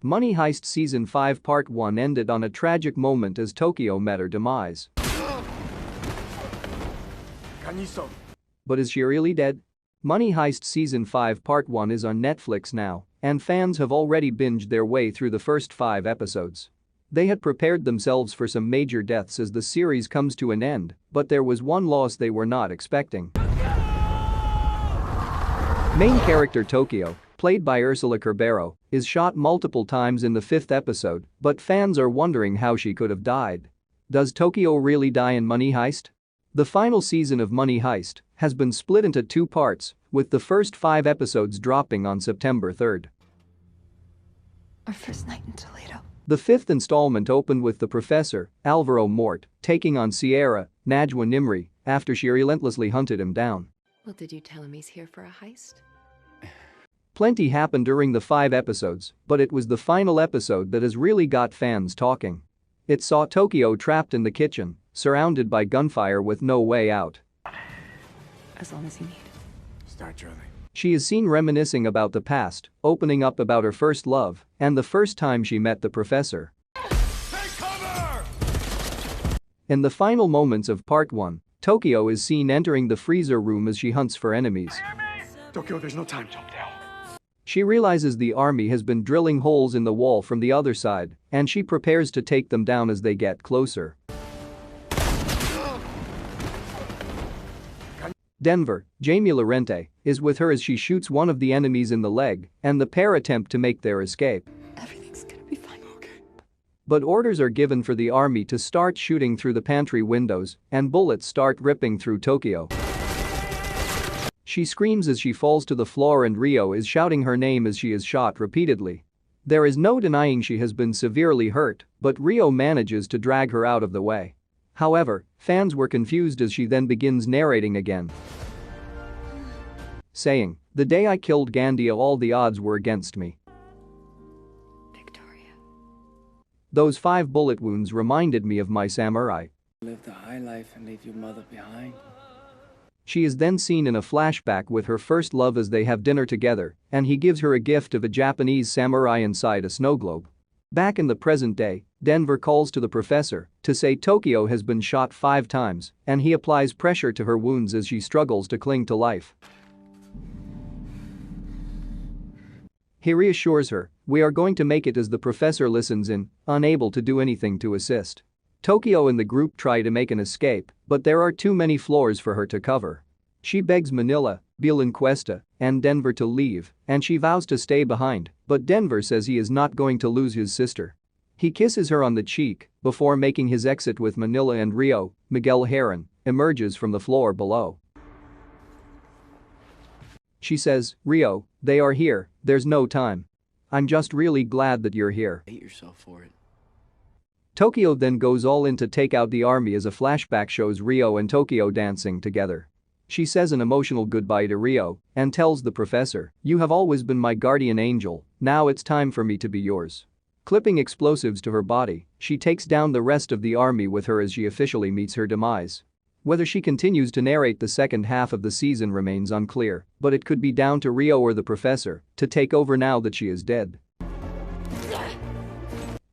Money Heist Season 5 Part 1 ended on a tragic moment as Tokyo met her demise. But is she really dead? Money Heist Season 5 Part 1 is on Netflix now, and fans have already binged their way through the first 5 episodes. They had prepared themselves for some major deaths as the series comes to an end, but there was one loss they were not expecting. Main character Tokyo, played by Ursula Corbero, is shot multiple times in the 5th episode, but fans are wondering how she could have died. Does Tokyo really die in Money Heist? The final season of Money Heist has been split into 2 parts, with the first 5 episodes dropping on September 3rd. Our first night in Toledo. The 5th installment opened with the professor, Alvaro Mort, taking on Sierra, Najwa Nimri, after she relentlessly hunted him down. Well, did you tell him he's here for a heist? Plenty happened during the 5 episodes, but it was the final episode that has really got fans talking. It saw Tokyo trapped in the kitchen, surrounded by gunfire with no way out. As long as you need. Start drilling. She is seen reminiscing about the past, opening up about her first love, and the first time she met the professor. Take cover! In the final moments of Part 1, Tokyo is seen entering the freezer room as she hunts for enemies. Tokyo, there's no time. Jump down. She realizes the army has been drilling holes in the wall from the other side, and she prepares to take them down as they get closer. Denver, Jamie Lorente, is with her as she shoots one of the enemies in the leg, and the pair attempt to make their escape. Everything's gonna be fine. Okay. But orders are given for the army to start shooting through the pantry windows, and bullets start ripping through Tokyo. She screams as she falls to the floor and Rio is shouting her name as she is shot repeatedly. There is no denying she has been severely hurt, but Rio manages to drag her out of the way. However, fans were confused as she then begins narrating again, saying, "The day I killed Gandia, all the odds were against me." Victoria. Those 5 bullet wounds reminded me of my samurai. Live the high life and leave your mother behind. She is then seen in a flashback with her first love as they have dinner together, and he gives her a gift of a Japanese samurai inside a snow globe. Back in the present day, Denver calls to the professor to say Tokyo has been shot 5 times, and he applies pressure to her wounds as she struggles to cling to life. He reassures her, "We are going to make it," as the professor listens in, unable to do anything to assist. Tokyo and the group try to make an escape, but there are too many floors for her to cover. She begs Manila, Bielancuesta, and Denver to leave, and she vows to stay behind, but Denver says he is not going to lose his sister. He kisses her on the cheek before making his exit with Manila and Rio. Miguel Heron emerges from the floor below. She says, "Rio, they are here, there's no time. I'm just really glad that you're here." Hate yourself for it. Tokyo then goes all in to take out the army as a flashback shows Rio and Tokyo dancing together. She says an emotional goodbye to Rio and tells the professor, "You have always been my guardian angel, now it's time for me to be yours." Clipping explosives to her body, she takes down the rest of the army with her as she officially meets her demise. Whether she continues to narrate the second half of the season remains unclear, but it could be down to Rio or the professor to take over now that she is dead.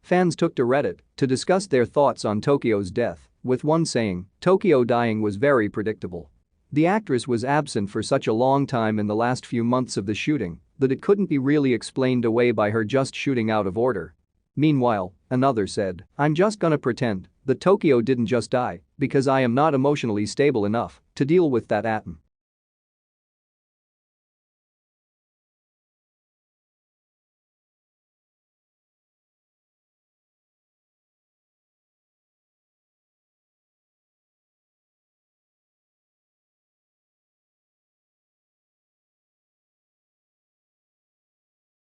Fans took to Reddit to discuss their thoughts on Tokyo's death, with one saying, "Tokyo dying was very predictable. The actress was absent for such a long time in the last few months of the shooting that it couldn't be really explained away by her just shooting out of order." Meanwhile, another said, "I'm just gonna pretend that Tokyo didn't just die because I am not emotionally stable enough to deal with that atom."